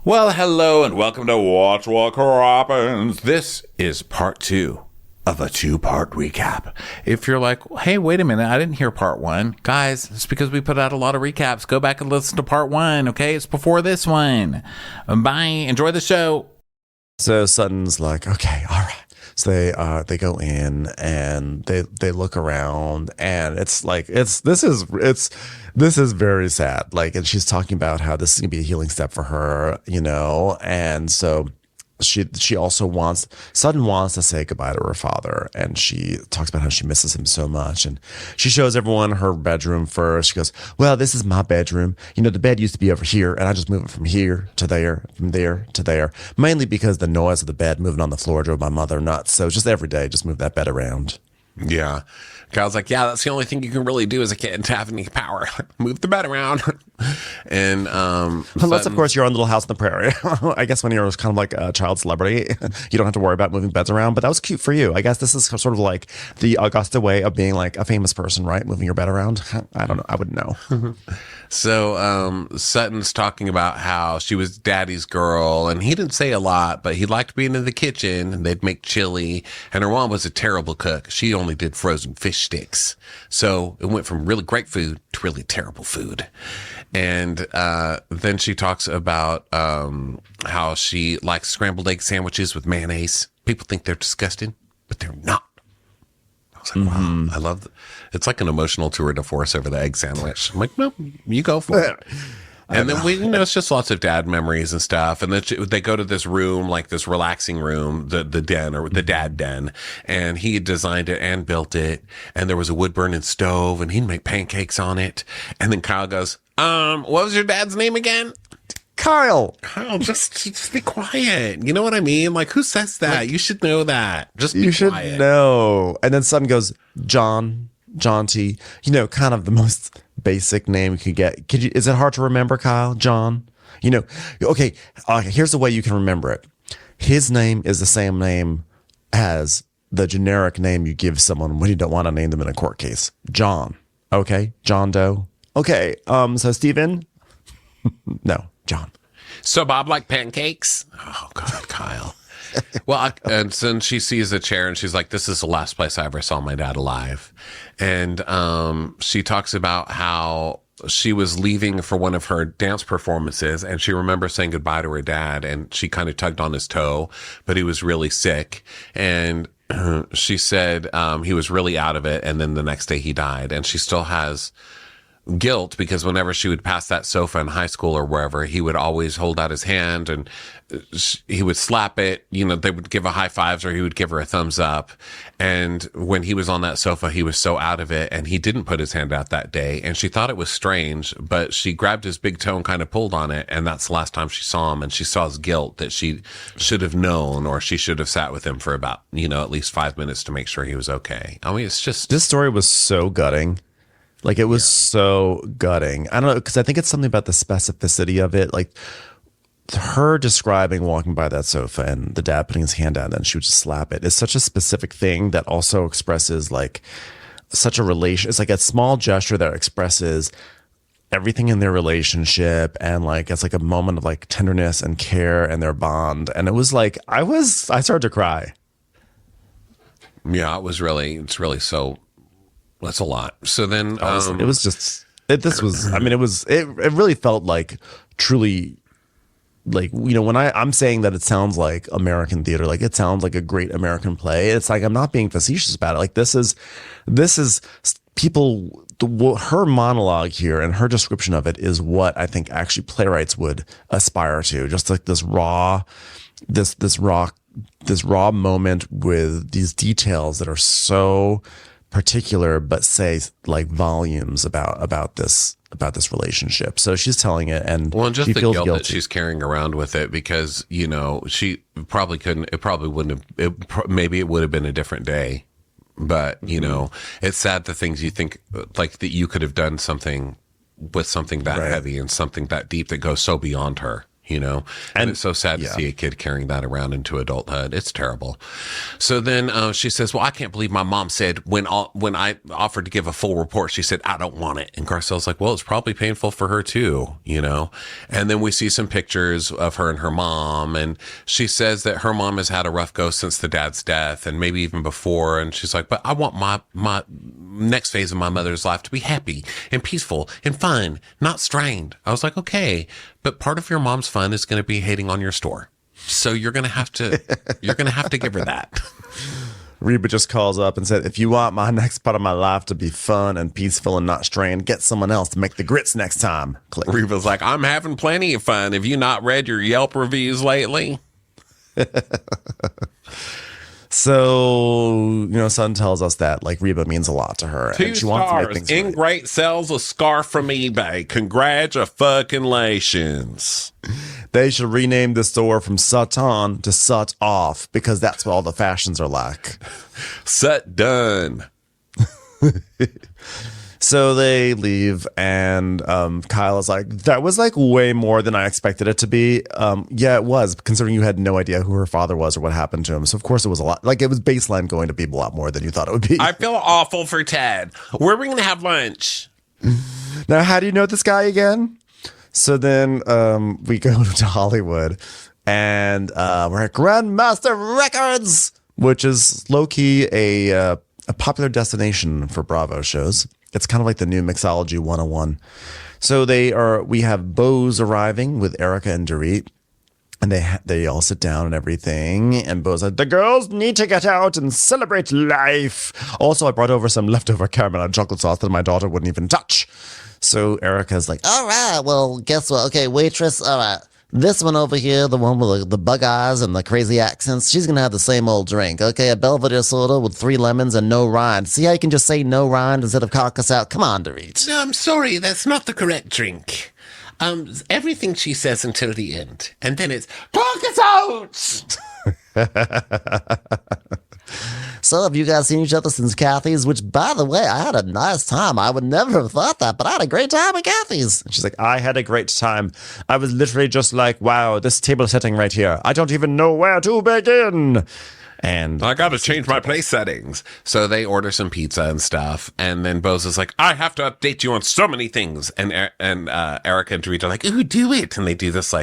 Well, hello and welcome to Watch What Crappens. This is part 2 of a 2-part recap. If you're like, hey, wait a minute, I didn't hear part 1. Guys, it's because we put out a lot of recaps. Go back and listen to part 1, okay? It's before this one. Bye. Enjoy the show. So Sutton's like, okay, all right. So they go in and they look around, and it's like this is very sad. Like, and she's talking about how this is gonna be a healing step for her, and so she also Sutton wants to say goodbye to her father, and she talks about how she misses him so much, and she shows everyone her bedroom first. She goes, well, this is my bedroom. The bed used to be over here, and I just moved it from here to there, from there to there, mainly because the noise of the bed moving on the floor drove my mother nuts. So just every day, just move that bed around. Yeah. Kyle's like, yeah, that's the only thing you can really do as a kid and have any power. Move the bed around. And unless, of course, you're on Little House on the Prairie. I guess when you're kind of like a child celebrity, you don't have to worry about moving beds around. But that was cute for you. I guess this is sort of like the Augusta way of being like a famous person, right? Moving your bed around. I don't know. I wouldn't know. So Sutton's talking about how she was daddy's girl, and he didn't say a lot, but he liked being in the kitchen, and they'd make chili, and her mom was a terrible cook. She only did frozen fish sticks. So it went from really great food to really terrible food. And then she talks about how she likes scrambled egg sandwiches with mayonnaise. People think they're disgusting, but they're not. I was like, wow, I love it's like an emotional tour de force over the egg sandwich. I'm like, no, you go for it. And then it's just lots of dad memories and stuff. And then they go to this room, like this relaxing room, the den, or the dad den. And he designed it and built it. And there was a wood burning stove, and he'd make pancakes on it. And then Kyle goes, what was your dad's name again? Kyle, just be quiet. You know what I mean? Like, who says that? Like, you should know that. Just be you should quiet. know. And then Sutton goes, Jaunty, kind of the most basic name you could get. Is it hard to remember, Kyle? John? Okay, here's the way you can remember it. His name is the same name as the generic name you give someone when you don't want to name them in a court case. John. Okay? John Doe. Okay, so Stephen? No, John. So Bob like pancakes? Oh, God, Kyle. Well, and then she sees a chair, and she's like, this is the last place I ever saw my dad alive. And she talks about how she was leaving for one of her dance performances, and she remembers saying goodbye to her dad, and she kind of tugged on his toe, but he was really sick. And she said he was really out of it, and then the next day he died. And she still has guilt because whenever she would pass that sofa in high school or wherever, he would always hold out his hand, and he would slap it. They would give a high fives, or he would give her a thumbs up. And when he was on that sofa, he was so out of it, and he didn't put his hand out that day. And she thought it was strange, but she grabbed his big toe and kind of pulled on it. And that's the last time she saw him. And she saw his guilt that she should have known, or she should have sat with him for about, at least 5 minutes to make sure he was okay. I mean, it's just, this story was so gutting. Like, it was so gutting. I don't know, because I think it's something about the specificity of it. Like, her describing walking by that sofa and the dad putting his hand out and then she would just slap it is such a specific thing that also expresses, like, such a relation. It's like a small gesture that expresses everything in their relationship, and, like, it's like a moment of, like, tenderness and care and their bond. And it was like, I started to cry. Yeah, it's really so. That's a lot. So then it was just, it really felt like truly, like, when I'm saying that it sounds like American theater, like it sounds like a great American play. It's like, I'm not being facetious about it. Like, this is people, her monologue here and her description of it is what I think actually playwrights would aspire to. Just like this raw moment with these details that are so particular, but say like volumes about this relationship. So she's telling it, and just she the feels guilt guilty. that she's carrying around with it, because she probably couldn't. It probably wouldn't have. Maybe it would have been a different day, but it's sad the things you think, like, that you could have done something with something that heavy and something that deep that goes so beyond her. And it's so sad to see a kid carrying that around into adulthood. It's terrible. So then she says, well, I can't believe my mom said when I offered to give a full report, she said, I don't want it. And Garcelle's like, well, it's probably painful for her too, And then we see some pictures of her and her mom. And she says that her mom has had a rough go since the dad's death and maybe even before. And she's like, but I want my next phase of my mother's life to be happy and peaceful and fun, not strained. I was like, okay, but part of your mom's fun is going to be hating on your store. So you're going to have to give her that. Reba just calls up and said, if you want my next part of my life to be fun and peaceful and not strained, get someone else to make the grits next time. Click. Reba's like, I'm having plenty of fun. Have you not read your Yelp reviews lately? So, Sutton tells us that Reba means a lot to her. 2 and she wants to make things right. Ingrate sells a scarf from eBay. Congratulations. They should rename the store from Sutton to Sut Off because that's what all the fashions are like. Sut done. So they leave, and Kyle is like, that was way more than I expected it to be. Yeah, it was, considering you had no idea who her father was or what happened to him. So, of course, it was a lot. It was baseline going to be a lot more than you thought it would be. I feel awful for Ted. Where are we going to have lunch? Now, how do you know this guy again? So then we go to Hollywood, and we're at Grandmaster Records, which is low-key a popular destination for Bravo shows. It's kind of like the new Mixology 101. So we have Bose arriving with Erica and Dorit, and they all sit down and everything. And Bo's like, the girls need to get out and celebrate life. Also, I brought over some leftover caramel and chocolate sauce that my daughter wouldn't even touch. So Erica's like, all right, well, guess what? Okay, waitress, all right. This one over here, the one with the bug eyes and the crazy accents, she's going to have the same old drink. Okay, a Belvedere soda with 3 lemons and no rind. See how you can just say no rind instead of cock us out? Come on, Dorit. No, I'm sorry, that's not the correct drink. Everything she says until the end. And then it's, cock us out! So have you guys seen each other since Kathy's? Which, by the way, I had a nice time. I would never have thought that, but I had a great time at Kathy's. And she's like, I had a great time. I was literally just like, wow, this table setting right here. I don't even know where to begin. And I got to change my place settings. So they order some pizza and stuff. And then Bose is like, I have to update you on so many things. And Erica and Dorit are like, ooh, do it. And they do this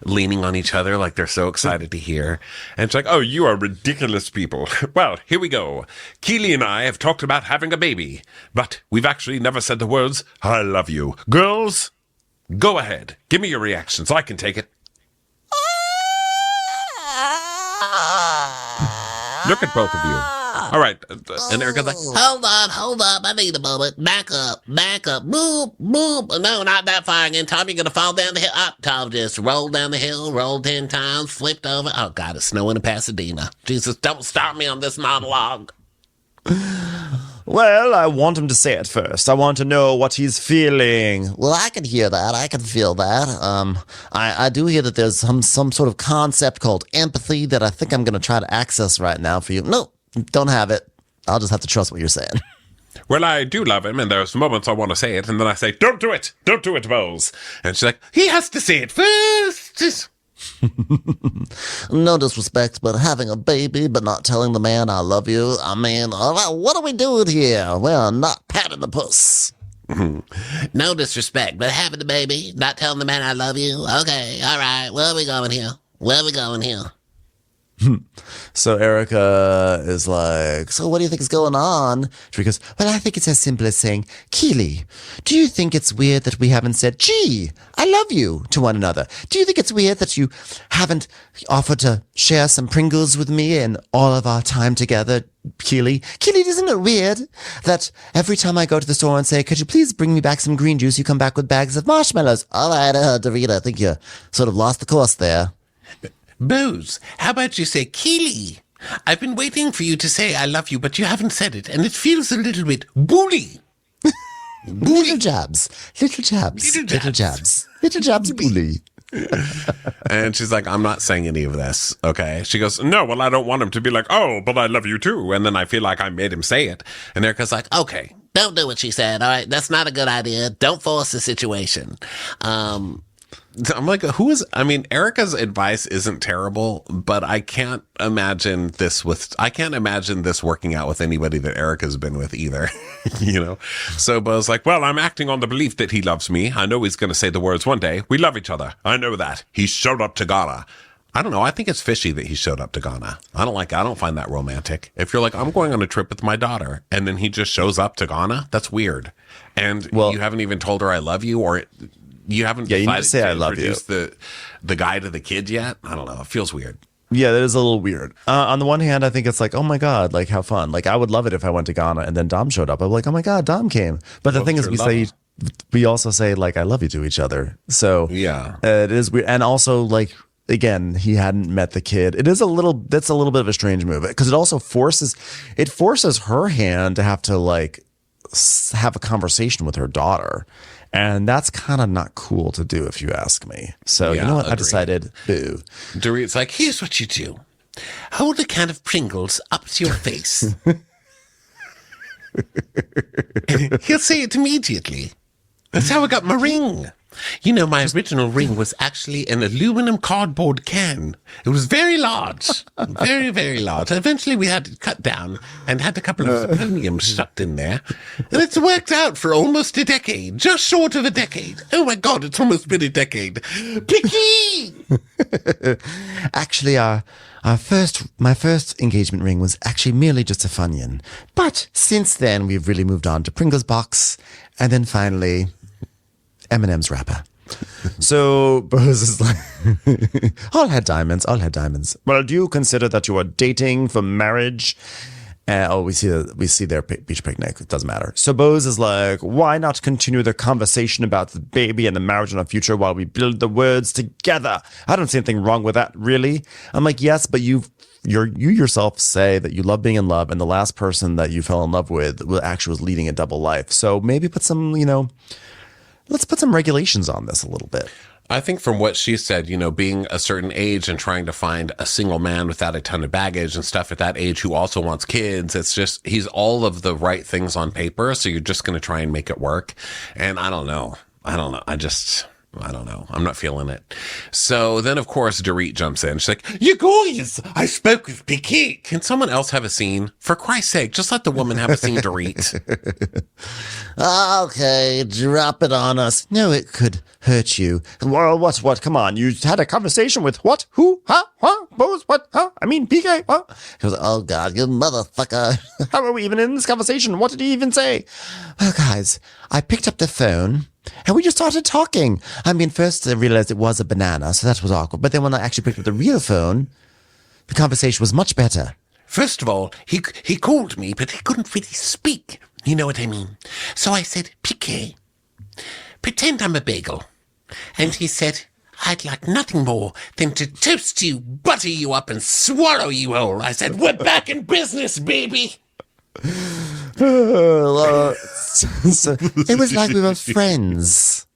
leaning on each other like they're so excited to hear. And it's like, oh, you are ridiculous people. Well, here we go. Keely and I have talked about having a baby, but we've actually never said the words, I love you. Girls, go ahead. Give me your reactions. I can take it. Look at both of you. All right. And Erica's like, hold up. I need a moment. Back up. Boop. No, not that far again. Tom, you're going to fall down the hill. Tom just rolled down the hill, rolled 10 times, flipped over. Oh, God, it's snowing in Pasadena. Jesus, don't start me on this monologue. Well, I want him to say it first. I want to know what he's feeling. Well, I can hear that. I can feel that. I do hear that there's some sort of concept called empathy that I think I'm going to try to access right now for you. No, don't have it. I'll just have to trust what you're saying. Well, I do love him, and there's moments I want to say it, and then I say, don't do it, Bose. And she's like, he has to say it first. No disrespect, but having a baby but not telling the man I love you, I mean, what are we doing here? Well, not patting the puss. No disrespect, but having the baby, not telling the man I love you. Okay, all right, where are we going here? So Erica is like, so what do you think is going on? She goes, well, I think it's as simple as saying, Keely, do you think it's weird that we haven't said, gee, I love you to one another? Do you think it's weird that you haven't offered to share some Pringles with me in all of our time together, Keely? Keely, isn't it weird that every time I go to the store and say, could you please bring me back some green juice, you come back with bags of marshmallows? All right, Dorit, I think you sort of lost the course there. Bose, how about you say, Keely? I've been waiting for you to say I love you, but you haven't said it, and it feels a little bit bully. Little jabs, bully. And she's like, I'm not saying any of this, okay? She goes, no, well, I don't want him to be like, oh, but I love you too. And then I feel like I made him say it. And Erica's like, okay, don't do what she said, all right? That's not a good idea. Don't force the situation. I'm like, Erica's advice isn't terrible, but I can't imagine this working out with anybody that Erica's been with either, you know? So Bo's like, well, I'm acting on the belief that he loves me. I know he's going to say the words one day. We love each other. I know that. He showed up to Ghana. I don't know. I think it's fishy that he showed up to Ghana. I don't find that romantic. If you're like, I'm going on a trip with my daughter, and then he just shows up to Ghana, that's weird. And you haven't even told her I love you, or you haven't you need to decided say to I love you. introduce the guy to the kid yet. I don't know. It feels weird. Yeah, that is a little weird. On the one hand, I think it's like, oh my God, like how fun. Like I would love it if I went to Ghana and then Dom showed up. I'm like, oh my God, Dom came. But the thing is, we also say like I love you to each other. So yeah, it is weird. And also like, again, he hadn't met the kid. That's a little bit of a strange move because it also forces her hand to have to like have a conversation with her daughter. And that's kind of not cool to do if you ask me. So you know what? I decided, boo. Dorit's like, here's what you do. Hold a can of Pringles up to your face. He'll say it immediately. That's how I got my ring. You know, my original ring was actually an aluminum cardboard can. It was very large. Very, very large. Eventually we had to cut down and had a couple of zirconium stuck in there. And it's worked out for almost a decade. Just short of a decade. Oh my God, it's almost been a decade. Picky! Actually, my first engagement ring was actually merely just a Funyun. But since then, we've really moved on to Pringles box. And then finally, M&M's wrapper. So Bose is like, all had diamonds. Well, do you consider that you are dating for marriage? We see their beach picnic. It doesn't matter. So Bose is like, why not continue the conversation about the baby and the marriage and the future while we build the words together? I don't see anything wrong with that, really. I'm like, yes, but you yourself say that you love being in love, and the last person that you fell in love with actually was leading a double life. So maybe put some, let's put some regulations on this a little bit. I think from what she said, being a certain age and trying to find a single man without a ton of baggage and stuff at that age who also wants kids, it's just, he's all of the right things on paper. So you're just going to try and make it work. And I don't know. I don't know. I'm not feeling it. So then, of course, Dorit jumps in. She's like, you guys, I spoke with Piquet. Can someone else have a scene? For Christ's sake, just let the woman have a scene, Dorit. Okay, drop it on us. No, it could hurt you. Well, what? Come on. You had a conversation with what? Who? Huh? Bose? What? Huh? I mean, Piquet? Huh? He goes, oh God, you motherfucker. How are we even in this conversation? What did he even say? Well, guys, I picked up the phone. And we just started talking. I mean, first I realized it was a banana, so that was awkward. But then when I actually picked up the real phone, the conversation was much better. First of all, he called me, but he couldn't really speak. You know what I mean? So I said, Piquet, pretend I'm a bagel. And he said, I'd like nothing more than to toast you, butter you up, and swallow you whole. I said, we're back in business, baby. So it was like we were friends.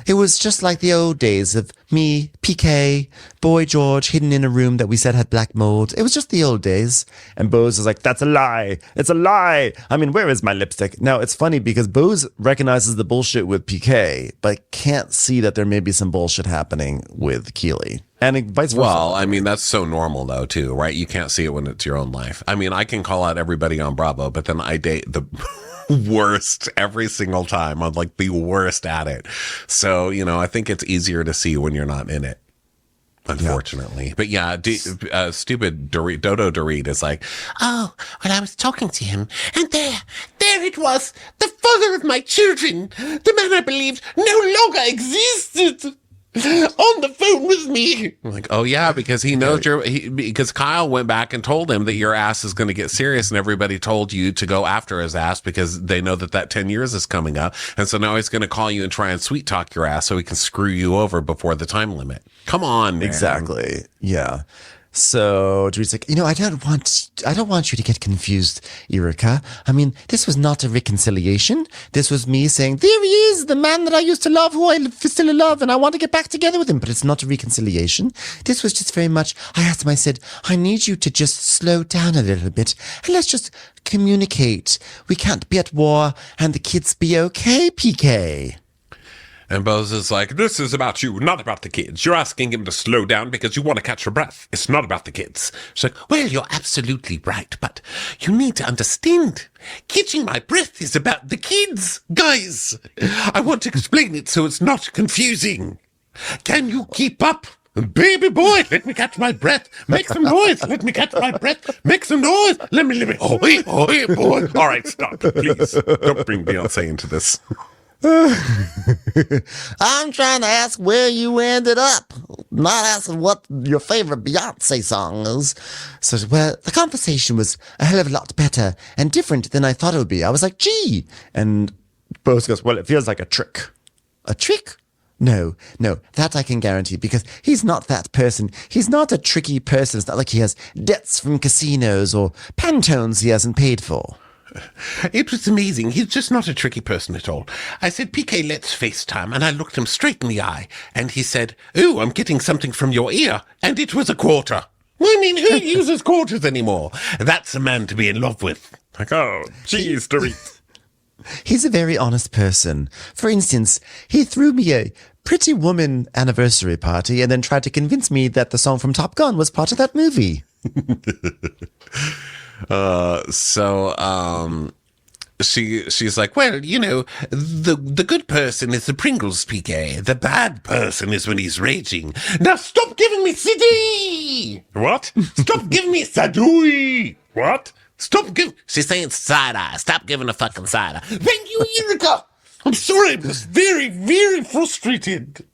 It was just like the old days of me, PK, Boy George hidden in a room that we said had black mold. It was just the old days. And Bose was like, that's a lie. It's a lie. I mean, where is my lipstick? Now, it's funny because Bose recognizes the bullshit with PK, but can't see that there may be some bullshit happening with Keely. And vice versa. Well, I mean, that's so normal, though, too, right? You can't see it when it's your own life. I mean, I can call out everybody on Bravo, but then I date the worst every single time. I'm like the worst at it. So, I think it's easier to see when you're not in it, unfortunately. Yeah. But yeah, stupid Dodo Dorit is like, oh, well, I was talking to him, and there it was, the father of my children, the man I believed no longer existed. On the phone with me. I'm like, oh yeah, because he knows because Kyle went back and told him that your ass is going to get serious, and everybody told you to go after his ass because they know that 10 years is coming up, and so now he's going to call you and try and sweet talk your ass so he can screw you over before the time limit. Come on, man. Exactly. Yeah. So Dorit's like, I don't want you to get confused, Erica. I mean, this was not a reconciliation. This was me saying, there he is, the man that I used to love, who I still love, and I want to get back together with him. But it's not a reconciliation. This was just very much, I asked him, I said, I need you to just slow down a little bit and let's just communicate. We can't be at war and the kids be okay, PK. And Bose is like, this is about you, not about the kids. You're asking him to slow down because you want to catch your breath. It's not about the kids. She's like, well, you're absolutely right, but you need to understand. Catching my breath is about the kids. Guys, I want to explain it so it's not confusing. Can you keep up? Baby boy, let me catch my breath. Make some noise. Let me catch my breath. Make some noise. Let me. Oh, boy. All right, stop. Please. Don't bring Beyonce into this. I'm trying to ask where you ended up, not asking what your favorite Beyonce song is. So, well, the conversation was a hell of a lot better and different than I thought it would be. I was like, gee. And Bose goes, well, it feels like a trick. A trick? No, that I can guarantee, because he's not that person. He's not a tricky person. It's not like he has debts from casinos or Pantones he hasn't paid for. It was amazing. He's just not a tricky person at all. I said, PK, let's FaceTime. And I looked him straight in the eye. And he said, oh, I'm getting something from your ear. And it was a quarter. I mean, who uses quarters anymore? That's a man to be in love with. Like, oh, geez, Dorit. He's a very honest person. For instance, he threw me a Pretty Woman anniversary party and then tried to convince me that the song from Top Gun was part of that movie. She's like, well, you know, the good person is the Pringles, PK. The bad person is when he's raging. Now stop giving me CD! What? Stop giving me Sadui! What? She's saying side-eye. Stop giving a fucking side-eye. Thank you, Eureka! I'm sorry, I'm just very, very frustrated.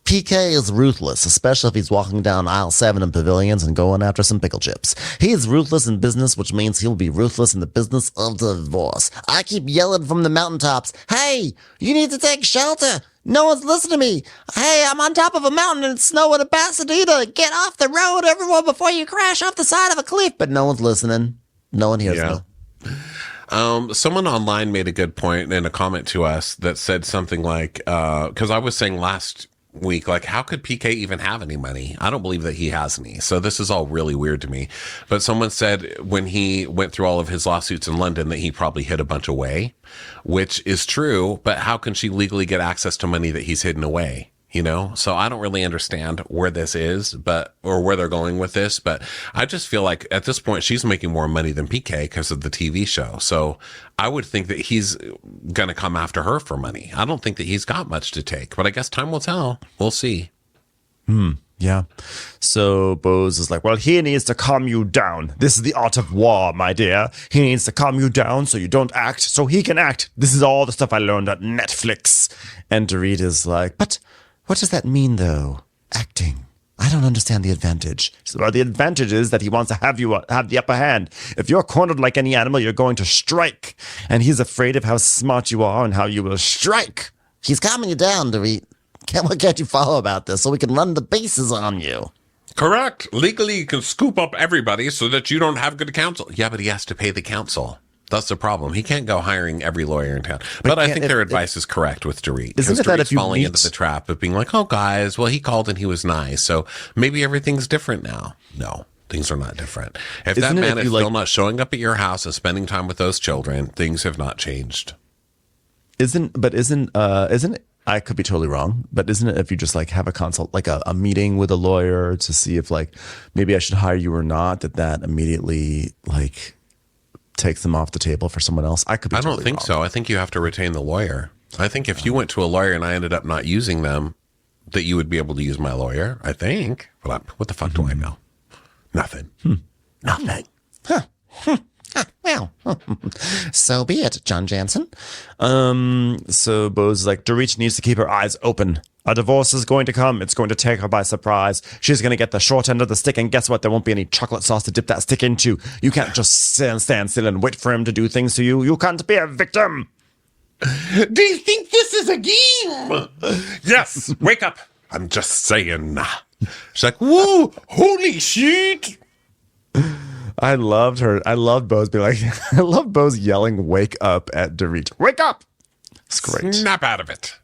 PK is ruthless, especially if he's walking down aisle 7 in pavilions and going after some pickle chips. He is ruthless in business, which means he'll be ruthless in the business of divorce. I keep yelling from the mountaintops, hey, you need to take shelter. No one's listening to me. Hey, I'm on top of a mountain and it's snowing in Pasadena. Get off the road, everyone, before you crash off the side of a cliff. But no one's listening. No one hears me. Someone online made a good point in a comment to us that said something like, because I was saying last week, like, how could PK even have any money? I don't believe that he has any. So this is all really weird to me. But someone said when he went through all of his lawsuits in London that he probably hid a bunch away, which is true. But how can she legally get access to money that he's hidden away? You know, so I don't really understand where this is, or where they're going with this. But I just feel like at this point, she's making more money than PK because of the TV show. So I would think that he's going to come after her for money. I don't think that he's got much to take, but I guess time will tell. We'll see. Yeah. So Bose is like, well, he needs to calm you down. This is the art of war, my dear. He needs to calm you down so you don't act, so he can act. This is all the stuff I learned at Netflix. And Dorit is like, but what does that mean, though? Acting. I don't understand the advantage. So, well, the advantage is that he wants to have you have the upper hand. If you're cornered like any animal, you're going to strike. And he's afraid of how smart you are and how you will strike. He's calming you down, Dorit. What can't you follow about this so we can run the bases on you? Correct. Legally, you can scoop up everybody so that you don't have good counsel. Yeah, but he has to pay the counsel. That's the problem. He can't go hiring every lawyer in town. But I think their advice is correct with Dorit. Isn't it that if you falling into the trap of being like, oh, guys, well, he called and he was nice, so maybe everything's different now. No, things are not different. If that man is still not showing up at your house and spending time with those children, things have not changed. Isn't I could be totally wrong, but isn't it if you just like have a consult, like a meeting with a lawyer to see if like maybe I should hire you or not, that immediately like takes them off the table for someone else? I don't think so. I think you have to retain the lawyer. I think if you went to a lawyer and I ended up not using them, that you would be able to use my lawyer. I think. But what the fuck do I know? Nothing. Nothing. Well, so be it, John Jansen. So Bose is like, Dorit needs to keep her eyes open. A divorce is going to come. It's going to take her by surprise. She's going to get the short end of the stick, and guess what? There won't be any chocolate sauce to dip that stick into. You can't just stand still and wait for him to do things to you. You can't be a victim. Do you think this is a game? Yes, wake up. I'm just saying. She's like, whoa, holy shit. I loved her. I loved Bose being like, I love Bose yelling, wake up at Dorit. Wake up. It's great. Snap out of it.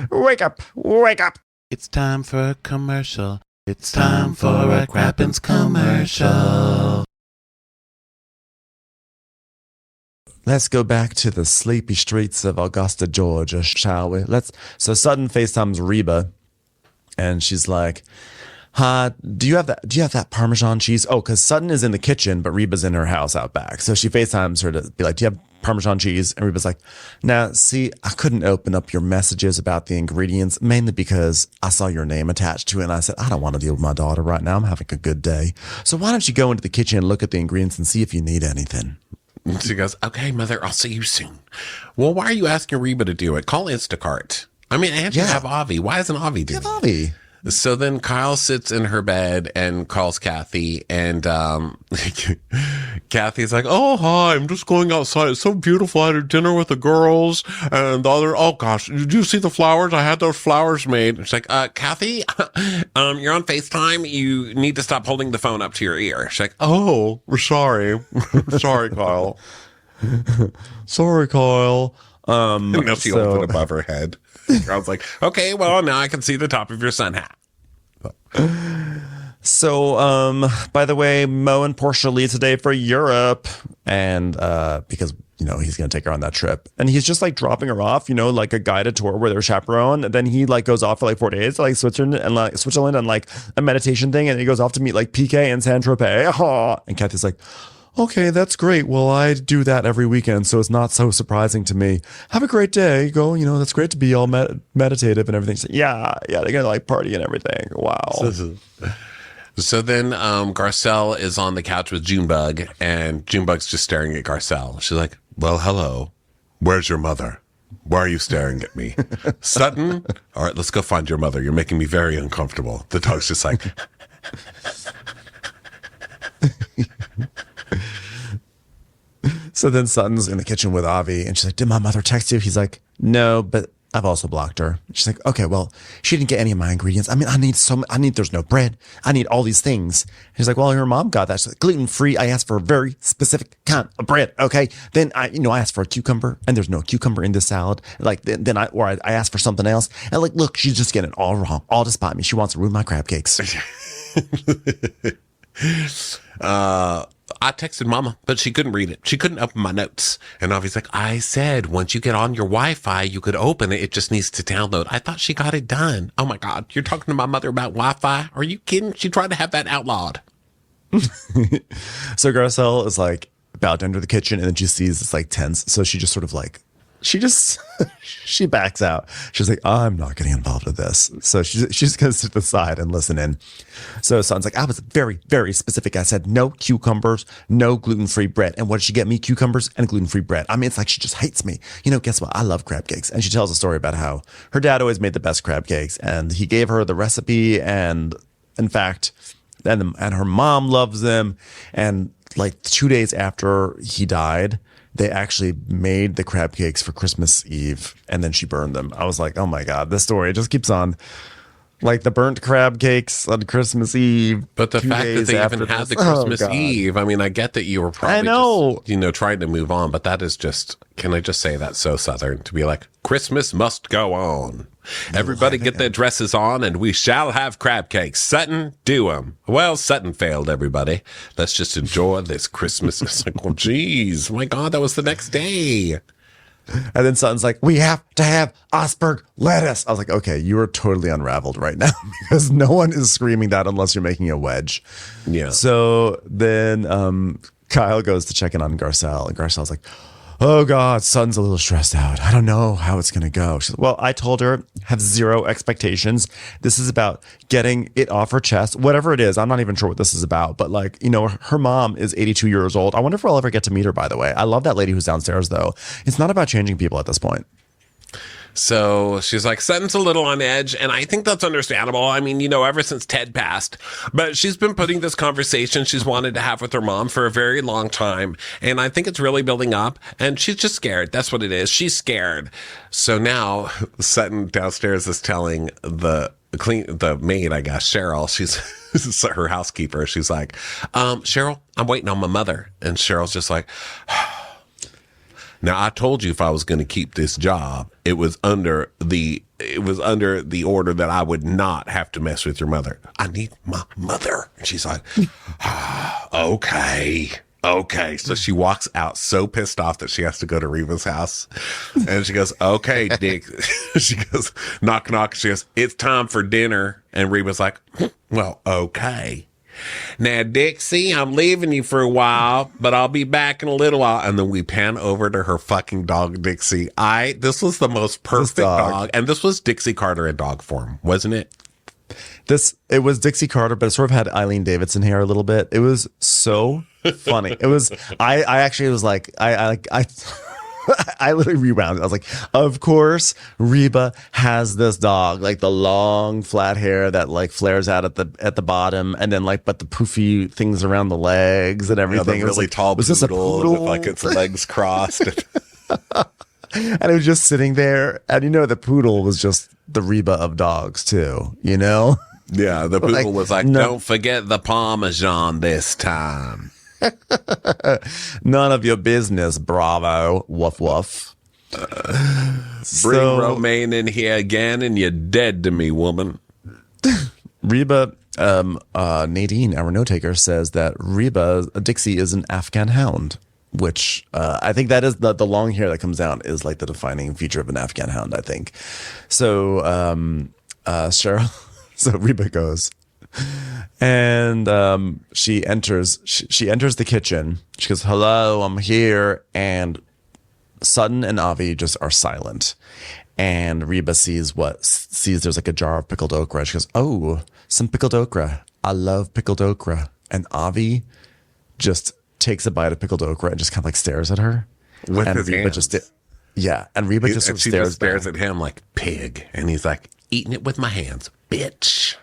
Wake up. Wake up. It's time for a commercial. It's time for a Crappens commercial. let's go back to the sleepy streets of Augusta, Georgia, shall we? So Sutton FaceTimes Reba, and she's like, "Huh, do you have that Parmesan cheese?" Oh, because Sutton is in the kitchen, but Reba's in her house out back. So she FaceTimes her to be like, "Do you have Parmesan cheese?" And Reba's like, "Now, see, I couldn't open up your messages about the ingredients, mainly because I saw your name attached to it. And I said, I don't want to deal with my daughter right now. I'm having a good day. So why don't you go into the kitchen and look at the ingredients and see if you need anything?" And she goes, "Okay, mother, I'll see you soon." Well, why are you asking Reba to do it? Call Instacart. I mean, and you have Avi. Why isn't Avi doing it? You have Avi. So then Kyle sits in her bed and calls Kathy, and Kathy's like, "Oh, hi, I'm just going outside. It's so beautiful. I had dinner with the girls, and the other, oh gosh, did you see the flowers? I had those flowers made." She's like, "Kathy, you're on FaceTime. You need to stop holding the phone up to your ear." She's like, "Oh, we're sorry. Sorry, Kyle." Sorry, Kyle. And now she holds it above her head. I was like, "Okay, well, now I can see the top of your sun hat." So, by the way, Mo and Portia leave today for Europe, and because he's going to take her on that trip, and he's just like dropping her off, like a guided tour where they're chaperoned. And then he like goes off for like 4 days to like Switzerland and like a meditation thing, and he goes off to meet like PK and Saint Tropez. And Kathy's like, "Okay, that's great. Well, I do that every weekend, so it's not so surprising to me. Have a great day." Go, that's great to be all meditative and everything. So, yeah, they're gonna like party and everything. Wow. So then Garcelle is on the couch with Junebug, and Junebug's just staring at Garcelle. She's like, "Well, hello. Where's your mother? Why are you staring at me?" "Sutton, all right, let's go find your mother. You're making me very uncomfortable." The dog's just like... So then Sutton's in the kitchen with Avi, and she's like, "Did my mother text you?" He's like, "No, but I've also blocked her." She's like, "Okay, well, she didn't get any of my ingredients. I mean, there's no bread. I need all these things." He's like, "Well, your mom got that. She's like, gluten-free. I asked for a very specific kind of bread. Okay. Then I asked for a cucumber, and there's no cucumber in this salad. Like, then I asked for something else. And like, look, she's just getting it all wrong, all to spite me. She wants to ruin my crab cakes." I texted Mama, but she couldn't read it. She couldn't open my notes. And Avi's like, "I said once you get on your Wi-Fi, you could open it. It just needs to download." I thought she got it done. Oh my God. You're talking to my mother about Wi-Fi? Are you kidding? She tried to have that outlawed. So Garcelle is like about to enter the kitchen, and then she sees it's like tense. So she just sort of like, she backs out. She's like, "I'm not getting involved with this." So she's going to sit to the side and listen in. So Son's like, "I was very, very specific. I said no cucumbers, no gluten-free bread." And what did she get me? Cucumbers and gluten-free bread. I mean, it's like she just hates me. Guess what? I love crab cakes. And she tells a story about how her dad always made the best crab cakes, and he gave her the recipe. And in fact, and her mom loves them. And like 2 days after he died, they actually made the crab cakes for Christmas Eve, and then she burned them. I was like, oh my God, this story just keeps on. Like the burnt crab cakes on Christmas Eve. But the fact that they even had the Christmas Eve, I mean, I get that you were probably just, trying to move on, but that is just, can I just say that's so Southern to be like, Christmas must go on. Everybody get their dresses on and we shall have crab cakes. Sutton, do them. Well, Sutton failed, everybody. Let's just enjoy this Christmas. It's like, well, geez, my God, that was the next day. And then Sutton's like, "We have to have iceberg lettuce." I was like, okay, you are totally unraveled right now because no one is screaming that unless you're making a wedge. Yeah. So then Kyle goes to check in on Garcelle, and Garcelle's like, "Oh God, Sutton's a little stressed out. I don't know how it's going to go." She's like, "Well, I told her, have zero expectations. This is about getting it off her chest, whatever it is. I'm not even sure what this is about, but like, her mom is 82 years old. I wonder if I'll ever get to meet her, by the way. I love that lady who's downstairs, though. It's not about changing people at this point." So she's like, Sutton's a little on edge, and I think that's understandable. I mean, ever since Ted passed. But she's been putting this conversation she's wanted to have with her mom for a very long time, and I think it's really building up, and she's just scared. That's what it is. She's scared. So now Sutton downstairs is telling the maid, I guess, Cheryl, she's her housekeeper. She's like, "Cheryl, I'm waiting on my mother." And Cheryl's just like, "Now, I told you if I was going to keep this job, it was under the order that I would not have to mess with your mother. I need my mother." And she's like, "Okay. okay. So she walks out so pissed off that she has to go to Reba's house. And she goes, okay, Dick. She goes, knock, knock. She goes, it's time for dinner. And Reba's like, well, okay. Now, Dixie, I'm leaving you for a while, but I'll be back in a little while. And then we pan over to her fucking dog, Dixie. This was the most perfect dog. And this was Dixie Carter in dog form, wasn't it? It was Dixie Carter, but it sort of had Eileen Davidson hair a little bit. It was so funny. It was, I actually was like, I literally rewound it. I was like, of course, Reba has this dog, like the long flat hair that like flares out at the bottom, and then like, but the poofy things around the legs and everything. The really like, tall was this a poodle with like its legs crossed. And it was just sitting there, and the poodle was just the Reba of dogs too, Yeah, the poodle was like, don't forget the Parmesan this time. None of your business, Bravo. Woof woof. Bring Romaine in here again and you're dead to me, woman. Reba, Nadine, our note taker, says that Dixie is an Afghan hound, which I think that is the long hair that comes down is like the defining feature of an Afghan hound, I think. So, Cheryl, so Reba goes, and she enters the kitchen. She goes, hello, I'm here. And Sutton and Avi just are silent. And Reba sees there's like a jar of pickled okra. She goes, oh, some pickled okra. I love pickled okra. And Avi just takes a bite of pickled okra and just kind of like stares at her. With and his Reba hands. And Reba just and she stares just stares at him like pig. And he's like, eating it with my hands, bitch.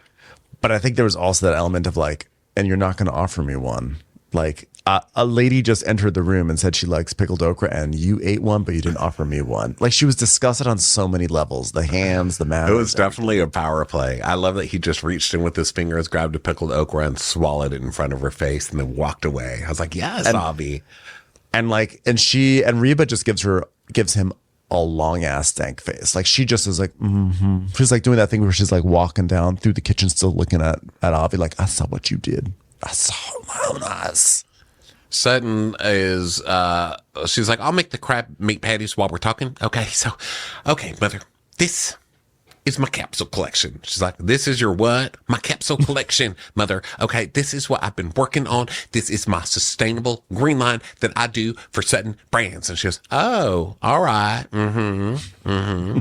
But I think there was also that element of like, and you're not going to offer me one. Like a lady just entered the room and said she likes pickled okra, and you ate one, but you didn't offer me one. Like she was disgusted on so many levels. The hands, the mouth. It was definitely a power play. I love that he just reached in with his fingers, grabbed a pickled okra, and swallowed it in front of her face, and then walked away. I was like, yes, Avi. And Reba just gives him a long ass stank face. Like she just is like, mm-hmm. She's like doing that thing where she's like walking down through the kitchen, still looking at Avi, like, I saw what you did. I saw how nice. Sutton is, she's like, I'll make the crab meat patties while we're talking. Okay, mother, this is my capsule collection. She's like, this is your what? My capsule collection, mother. Okay, this is what I've been working on. This is my sustainable green line that I do for Sutton brands. And she goes, oh, all right. Mm-hmm. Mm-hmm.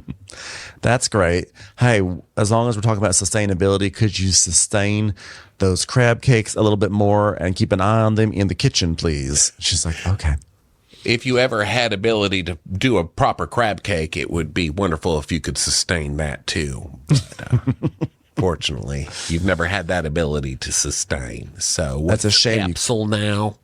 That's great. Hey, as long as we're talking about sustainability, could you sustain those crab cakes a little bit more and keep an eye on them in the kitchen, please? She's like, okay. If you ever had ability to do a proper crab cake, it would be wonderful if you could sustain that too. But, fortunately, you've never had that ability to sustain. So that's a shame. Capsule now.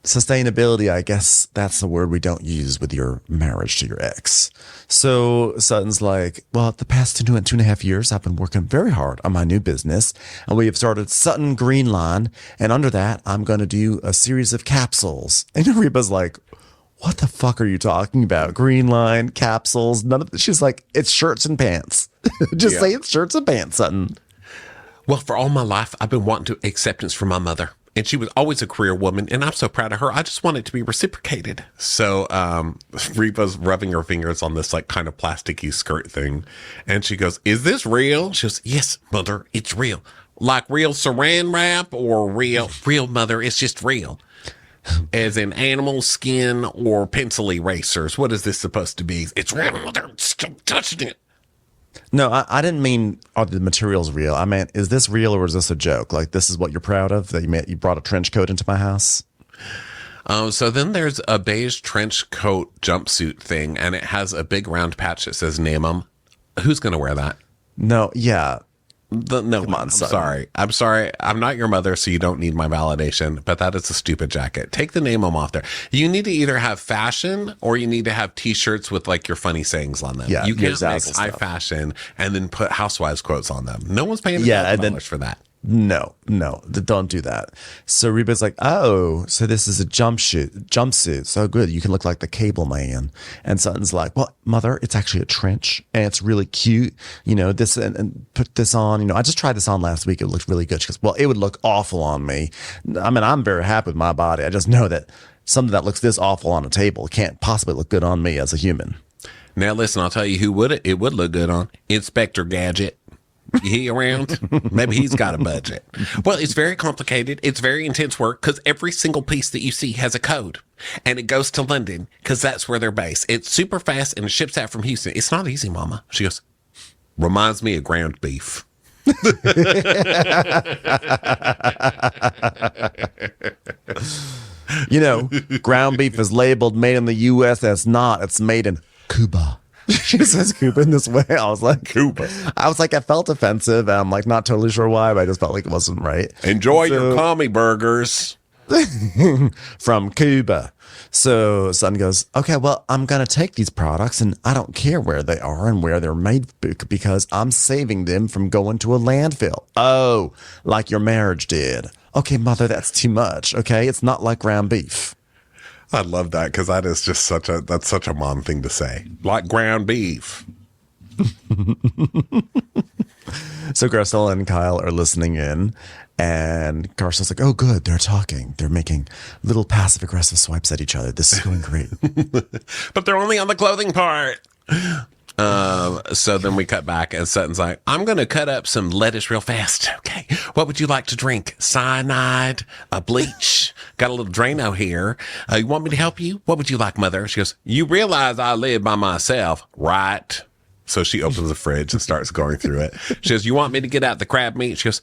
Sustainability, I guess that's the word we don't use with your marriage to your ex. So Sutton's like, well, the past 2.5 years, I've been working very hard on my new business, and we have started Sutton Green Line, and under that, I'm going to do a series of capsules. And Reba's like, what the fuck are you talking about? Green Line, capsules, none of this. She's like, it's shirts and pants. Just say it's shirts and pants, Sutton. Well, for all my life, I've been wanting to acceptance from my mother. And she was always a career woman, and I'm so proud of her. I just want it to be reciprocated. So Reba's rubbing her fingers on this like kind of plasticky skirt thing. And she goes, is this real? She goes, yes, mother, it's real. Like real saran wrap or real, mother, it's just real. As in animal skin or pencil erasers. What is this supposed to be? It's real, mother. Stop touching it. No, I didn't mean are the materials real. I meant, is this real or is this a joke? Like, this is what you're proud of, that you brought a trench coat into my house? So then there's a beige trench coat jumpsuit thing, and it has a big round patch that says Namum. Who's going to wear that? No, yeah. No, come on, I'm sorry. I'm not your mother, so you don't need my validation, but that is a stupid jacket. Take the name off there. You need to either have fashion or you need to have t-shirts with like your funny sayings on them. Yeah, you can't make high fashion and then put housewives quotes on them. No one's paying $1,000 for that. No, don't do that. So Reba's like, oh, so this is a jumpsuit. So good. You can look like the cable man. And Sutton's like, well, mother, it's actually a trench and it's really cute. You know, this and put this on. You know, I just tried this on last week. It looked really good. She goes, well, it would look awful on me. I mean, I'm very happy with my body. I just know that something that looks this awful on a table can't possibly look good on me as a human. Now, listen, I'll tell you who it would look good on. Inspector Gadget. He around? Maybe he's got a budget. Well, it's very complicated. It's very intense work because every single piece that you see has a code and it goes to London because that's where they're based. It's super fast and it ships out from Houston. It's not easy, Mama. She goes, reminds me of ground beef. You know, ground beef is labeled made in the U.S. It's not. It's made in Cuba. She says Cuba in this way. I was like, Cuba. I was like, I felt offensive. And I'm like, not totally sure why, but I just felt like it wasn't right. Enjoy your commie burgers. From Cuba. So Sutton goes, okay, well, I'm going to take these products and I don't care where they are and where they're made because I'm saving them from going to a landfill. Oh, like your marriage did. Okay, mother, that's too much. Okay, it's not like ground beef. I love that because that is just such a mom thing to say. Like ground beef. So Garcelle and Kyle are listening in, and Garcelle's like, oh, good, they're talking. They're making little passive-aggressive swipes at each other. This is going great. But they're only on the clothing part. So then we cut back, and Sutton's like, I'm going to cut up some lettuce real fast. Okay. What would you like to drink? Cyanide? A bleach? Got a little Drano here. You want me to help you? What would you like, Mother? She goes, you realize I live by myself, right? So she opens the fridge and starts going through it. She goes, you want me to get out the crab meat? She goes,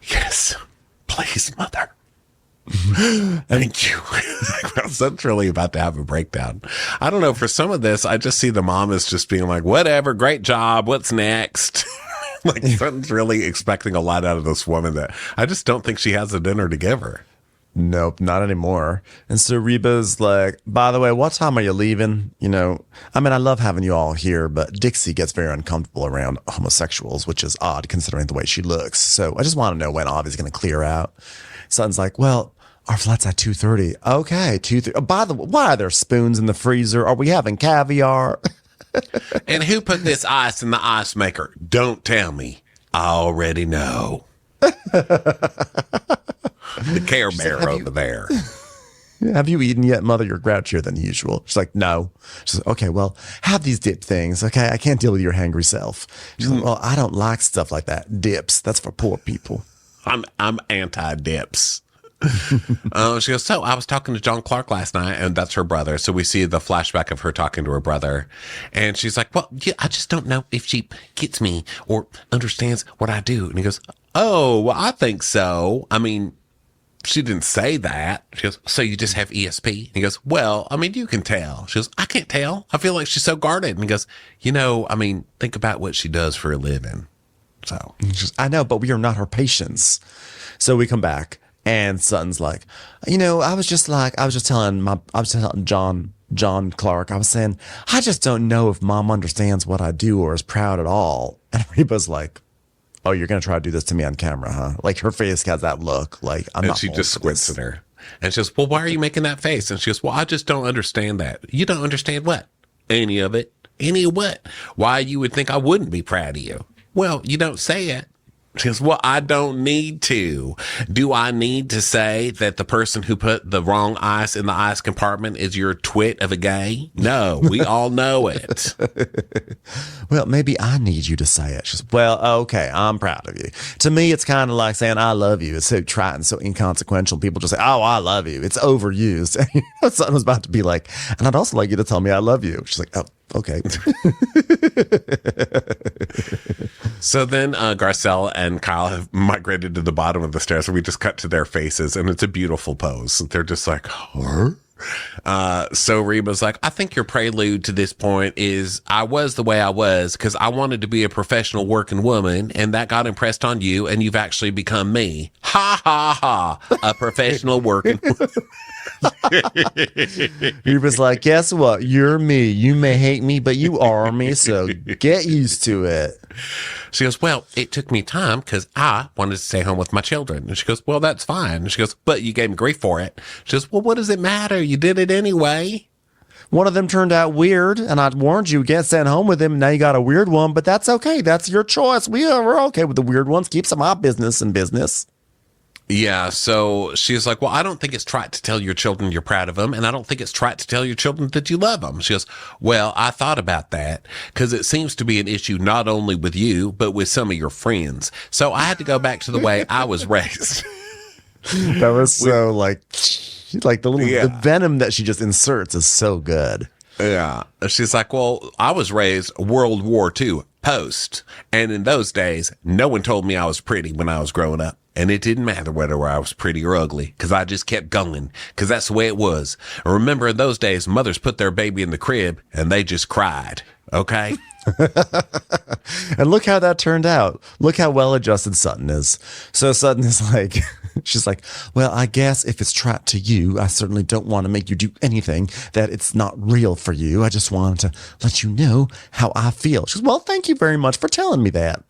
yes, please, Mother. Thank you. Sutton's really about to have a breakdown. I don't know. For some of this, I just see the mom as just being like, whatever, great job. What's next? Like Sutton's really expecting a lot out of this woman that I just don't think she has a dinner to give her. Nope, not anymore. And so Reba's like, by the way, what time are you leaving? You know, I mean, I love having you all here, but Dixie gets very uncomfortable around homosexuals, which is odd considering the way she looks. So I just want to know when Avi's going to clear out. Sutton's like, well, our flight's at 2:30. Okay, 2:30. Oh, by the way, why are there spoons in the freezer? Are we having caviar? And who put this ice in the ice maker? Don't tell me. I already know. The Care Bear over there. Have you eaten yet, Mother? You're grouchier than usual. She's like, no. She's like, okay, well, have these dip things. Okay, I can't deal with your hangry self. She's like, well, I don't like stuff like that. Dips. That's for poor people. I'm anti-dips. She goes, so I was talking to John Clark last night, and that's her brother. So we see the flashback of her talking to her brother. And she's like, well, yeah, I just don't know if she gets me or understands what I do. And he goes, oh, well, I think so. I mean, she didn't say that. She goes, so you just have ESP? And he goes, well, I mean, you can tell. She goes, I can't tell. I feel like she's so guarded. And he goes, you know, I mean, think about what she does for a living. So she goes, I know, but we are not her patients. So we come back. And Sutton's like, you know, I was just telling John Clark, I was saying, I just don't know if Mom understands what I do or is proud at all. And Reba's like, oh, you're going to try to do this to me on camera, huh? Like her face has that look. Like, I'm not. And she just squints at her. And she goes, well, why are you making that face? And she goes, well, I just don't understand that. You don't understand what? Any of it? Any of what? Why you would think I wouldn't be proud of you? Well, you don't say it. She goes, well, I don't need to. Do I need to say that the person who put the wrong ice in the ice compartment is your twit of a gay? No, we all know it. Well, maybe I need you to say it. She goes, well, okay, I'm proud of you. To me, it's kind of like saying I love you. It's so trite and so inconsequential. People just say, oh, I love you. It's overused. And Sutton was about to be like, and I'd also like you to tell me I love you. She's like, oh, okay. So then Garcelle and Kyle have migrated to the bottom of the stairs, and we just cut to their faces, and it's a beautiful pose. They're just like, huh? So Reba's like, I think your prelude to this point is I was the way I was because I wanted to be a professional working woman, and that got impressed on you, and you've actually become me. Ha, ha, ha. A professional working woman. Reba's like, guess what? You're me. You may hate me, but you are me. So get used to it. She goes, well, it took me time because I wanted to stay home with my children. And she goes, well, that's fine. And she goes, but you gave me grief for it. She goes, well, what does it matter? You did it anyway. One of them turned out weird, and I warned you against staying home with him. And now you got a weird one, but that's okay. That's your choice. We're okay with the weird ones. Keep some of my business in business. Yeah, so she's like, well, I don't think it's trite to tell your children you're proud of them, and I don't think it's trite to tell your children that you love them. She goes, well, I thought about that because it seems to be an issue not only with you, but with some of your friends. So I had to go back to the way I was raised. That was so like the little the venom that she just inserts is so good. Yeah. She's like, well, I was raised World War II post. And in those days, no one told me I was pretty when I was growing up. And it didn't matter whether I was pretty or ugly because I just kept going because that's the way it was. And remember, in those days, mothers put their baby in the crib and they just cried. Okay. And look how that turned out. Look how well adjusted Sutton is. So Sutton is like, she's like, well, I guess if it's trapped to you, I certainly don't want to make you do anything that it's not real for you. I just wanted to let you know how I feel. She goes, well, thank you very much for telling me that.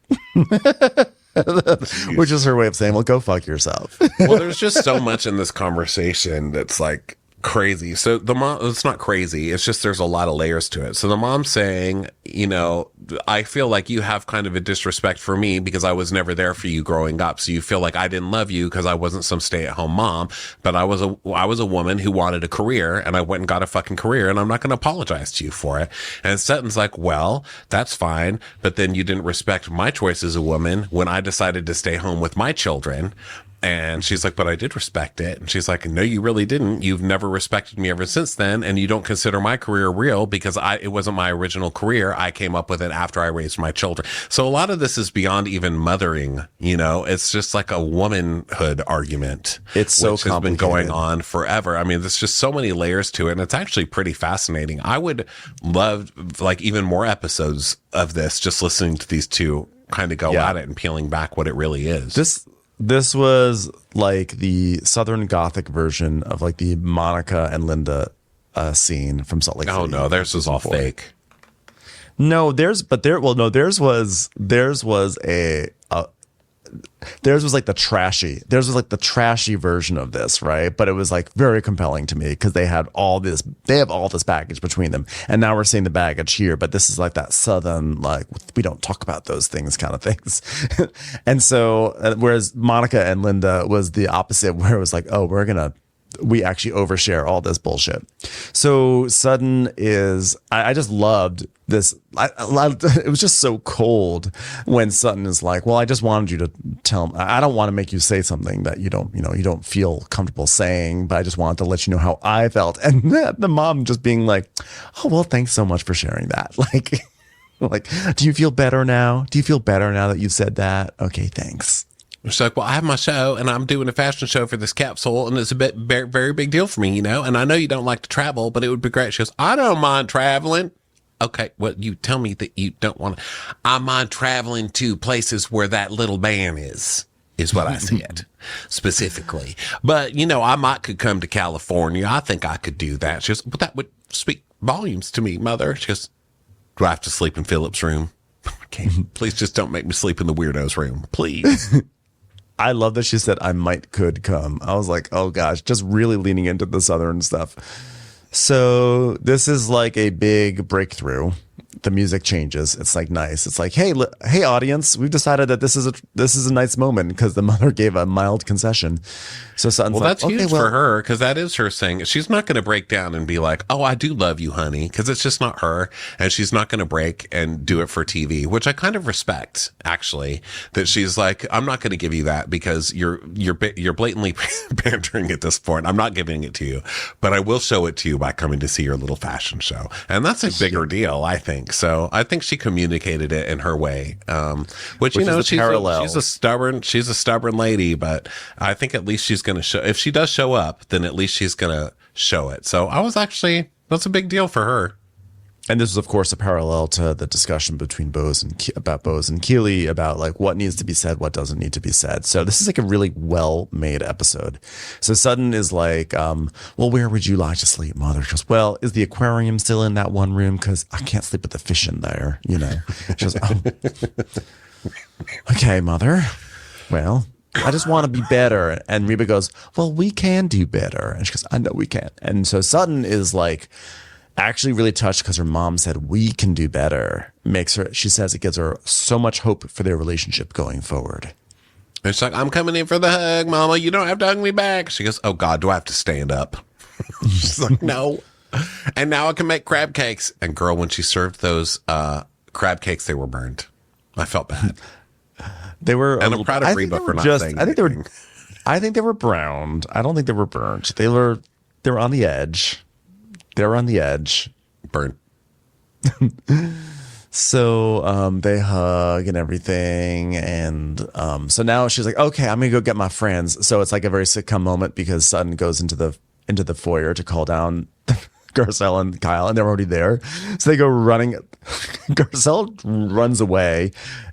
Which is her way of saying, well, go fuck yourself. Well, there's just so much in this conversation that's like crazy. So the mom, it's not crazy. It's just there's a lot of layers to it. So the mom's saying, you know, I feel like you have kind of a disrespect for me because I was never there for you growing up. So you feel like I didn't love you because I wasn't some stay-at-home mom, but I was a woman who wanted a career and I went and got a fucking career and I'm not going to apologize to you for it. And Sutton's like, well, that's fine. But then you didn't respect my choice as a woman when I decided to stay home with my children. And she's like, but I did respect it. And she's like, no, you really didn't. You've never respected me ever since then. And you don't consider my career real because it wasn't my original career. I came up with it after I raised my children. So a lot of this is beyond even mothering, you know, it's just like a womanhood argument. It's so which has been going on forever. I mean, there's just so many layers to it. And it's actually pretty fascinating. I would love like even more episodes of this, just listening to these two kind of go at it and peeling back what it really is. This was like the Southern Gothic version of like the Monica and Linda scene from Salt Lake City. Oh no, theirs was all fake. No, theirs was like the trashy version of this, right? But it was like very compelling to me because they have all this baggage between them. And now we're seeing the baggage here, but this is like that Southern, like, we don't talk about those things kind of things. And so, whereas Monica and Linda was the opposite, where it was like, oh, we actually overshare all this bullshit. So Sutton is, I just loved this. It was just so cold when Sutton is like, well, I just wanted you to tell him, I don't want to make you say something that you don't feel comfortable saying, but I just wanted to let you know how I felt. And the mom just being like, oh, well, thanks so much for sharing that. Like, do you feel better now? Do you feel better now that you've said that? Okay, thanks. She's like, well, I have my show and I'm doing a fashion show for this capsule and it's a very, very big deal for me, you know, and I know you don't like to travel, but it would be great. She goes, I don't mind traveling. Okay, well, you tell me that you don't want to. I mind traveling to places where that little man is what I said specifically. But, you know, could come to California. I think I could do that. She goes, well, that would speak volumes to me, mother. She goes, do I have to sleep in Philip's room? Okay, please just don't make me sleep in the weirdo's room, please. I love that she said, could come. I was like, oh gosh, just really leaning into the Southern stuff. So this is like a big breakthrough. The music changes. It's like nice. It's like, hey, audience, we've decided that this is a nice moment because the mother gave a mild concession. So Sutton's well, that's like, huge for her because that is her saying. She's not going to break down and be like, oh, I do love you, honey, because it's just not her. And she's not going to break and do it for TV, which I kind of respect, actually, that she's like, I'm not going to give you that because you're blatantly bantering at this point. I'm not giving it to you, but I will show it to you by coming to see your little fashion show. And that's a bigger deal, I think. So I think she communicated it in her way, which you know, she's a stubborn lady, but I think at least she's going to show, if she does show up, then at least she's going to show it. So that's a big deal for her. And this is, of course, a parallel to the discussion between Bose and Keely about like what needs to be said, what doesn't need to be said. So this is like a really well-made episode. So Sutton is like, well, where would you like to sleep, Mother? She goes, well, is the aquarium still in that one room? Because I can't sleep with the fish in there, you know. She goes, oh. Okay, Mother. Well, I just want to be better. And Reba goes, well, we can do better. And she goes, I know we can. And so Sutton is like, actually really touched because her mom said we can do better. She says it gives her so much hope for their relationship going forward. It's like, I'm coming in for the hug, Mama. You don't have to hug me back. She goes, oh God, do I have to stand up? She's like, no. And now I can make crab cakes. And girl, when she served those crab cakes, they were burned. I felt bad. They were, and I'm proud of Reba for not saying anything. I think they were browned. I don't think they were burnt. They were on the edge. They're on the edge. Burnt. So they hug and everything. And so now she's like, okay, I'm going to go get my friends. So it's like a very sitcom moment because Sutton goes into the foyer to call down Garcelle and Kyle, and they're already there. So they go running. Garcelle runs away,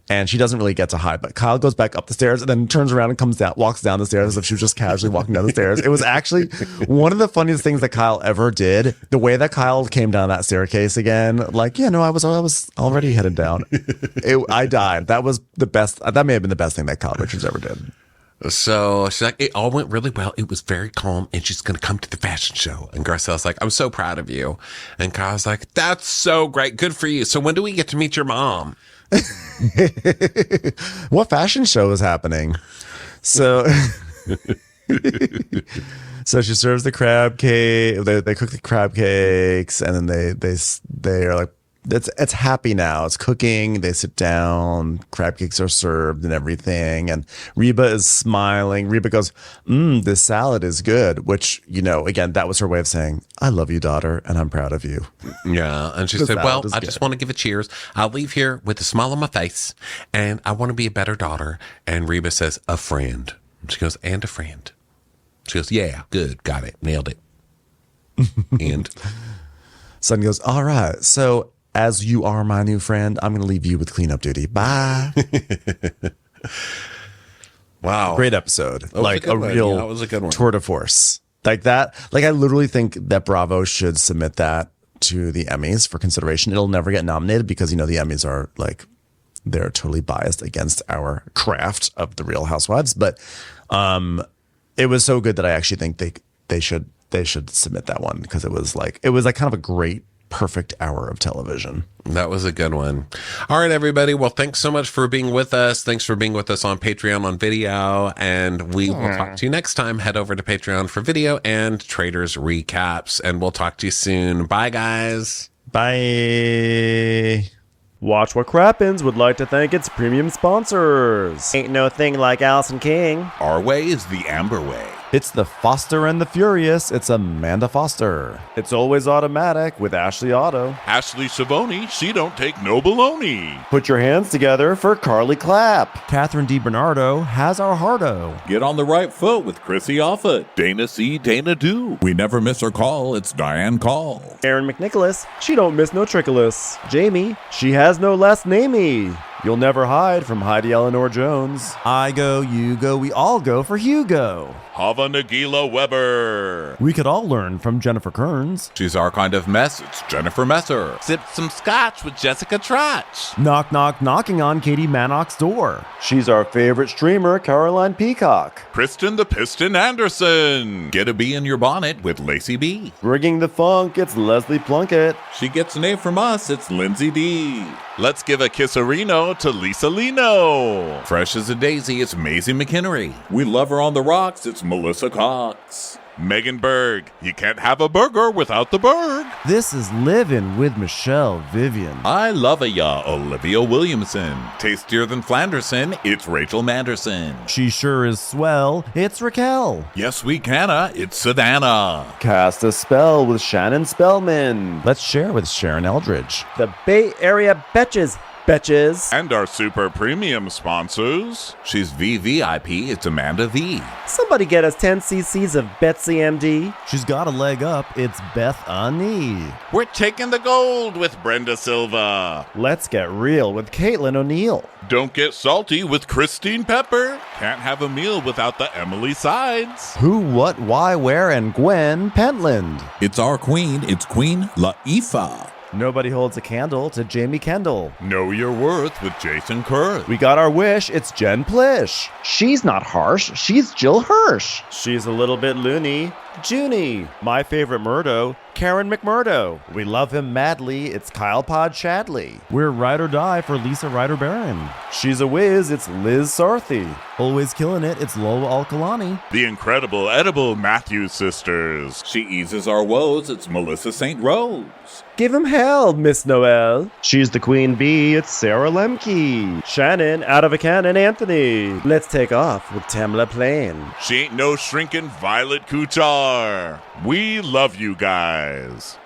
and she doesn't really get to hide. But Kyle goes back up the stairs and then turns around and walks down the stairs as if she was just casually walking down the stairs. It was actually one of the funniest things that Kyle ever did. The way that Kyle came down that staircase again, like, yeah, no, I was already headed down. I died. That was the best. That may have been the best thing that Kyle Richards ever did. So she's like, it all went really well. It was very calm, and she's going to come to the fashion show. And Garcelle's like, I'm so proud of you. And Kyle's like, that's so great. Good for you. So when do we get to meet your mom? What fashion show is happening? So, so she serves the crab cake. They cook the crab cakes, and then they are like, it's happy now. It's cooking. They sit down. Crab cakes are served and everything. And Reba is smiling. Reba goes, this salad is good. Which, you know, again, that was her way of saying, I love you, daughter, and I'm proud of you. Yeah. And she said, well, I just want to give a cheers. I'll leave here with a smile on my face, and I want to be a better daughter. And Reba says, a friend. She goes, and a friend. She goes, yeah, good. Got it. Nailed it. And Sutton goes, all right. So, as you are my new friend, I'm going to leave you with cleanup duty. Bye. Wow. Great episode. Like a real that was a good one. Tour de force. Like that. Like I literally think that Bravo should submit that to the Emmys for consideration. It'll never get nominated because, you know, the Emmys are like, they're totally biased against our craft of the Real Housewives. But it was so good that I actually think they should submit that one because it was like kind of a great, perfect hour of television. That was a good one. All right, everybody. Well, thanks so much for being with us. Thanks for being with us on Patreon on video. And we will talk to you next time. Head over to Patreon for video and Traders recaps. And we'll talk to you soon. Bye, guys. Bye. Watch What Crappens would like to thank its premium sponsors. Ain't no thing like Allison King. Our way is the Amber way. It's the Foster and the Furious. It's Amanda Foster. It's always automatic with Ashley Auto. Ashley Savoni, she don't take no baloney. Put your hands together for Carly Clapp. Catherine DiBernardo has our hearto. Get on the right foot with Chrissy Offutt. Dana C. Dana Do. We never miss her call. It's Diane Call. Erin McNicholas, she don't miss no trickolas. Jamie, she has no last namey. You'll never hide from Heidi Eleanor Jones. I go, you go, we all go for Hugo. Hava Nagila Weber. We could all learn from Jennifer Kearns. She's our kind of mess. It's Jennifer Messer. Sip some scotch with Jessica Trotch. Knock, knock, knocking on Katie Mannock's door. She's our favorite streamer, Caroline Peacock. Kristen the Piston Anderson. Get a bee in your bonnet with Lacey B. Bringing the funk, it's Leslie Plunkett. She gets an A from us. It's Lindsay D. Let's give a kisserino to Lisa Lino. Fresh as a daisy, it's Maisie McEnTerror. We love her on the rocks, it's Melissa Cox. Megan Berg, you can't have a burger without the Berg. This is Livin' with Michelle Vivian. I love ya, Olivia Williamson. Tastier than Flanderson, it's Rachel Manderson. She sure is swell, it's Raquel. Yes, we canna, it's Savannah. Cast a spell with Shannon Spellman. Let's share with Sharon Eldridge. The Bay Area Betches. Betches. And our super premium sponsors. She's VVIP. It's Amanda V. Somebody get us 10 cc's of Betsy MD. She's got a leg up. It's Beth Ani. We're taking the gold with Brenda Silva. Let's get real with Caitlin O'Neill. Don't get salty with Christine Pepper. Can't have a meal without the Emily Sides. Who, what, why, where, and Gwen Pentland. It's our queen. It's Queen Laifa. Nobody holds a candle to Jamie Kendall. Know your worth with Jason Kurth. We got our wish, it's Jen Plish. She's not harsh, she's Jill Hirsch. She's a little bit loony. Junie. My favorite Murdo, Karen McMurdo. We love him madly, it's Kyle Pod Shadley. We're ride or die for Lisa Ryder Barron. She's a whiz, it's Liz Sarthy. Always killing it, it's Lola Alkalani. The incredible edible Matthews sisters. She eases our woes. It's Melissa St. Rose. Give him hell, Miss Noel. She's the queen bee, it's Sarah Lemke. Shannon, out of a cannon, Anthony. Let's take off with Tamla Plain. She ain't no shrinking Violet Kuchar. We love you guys.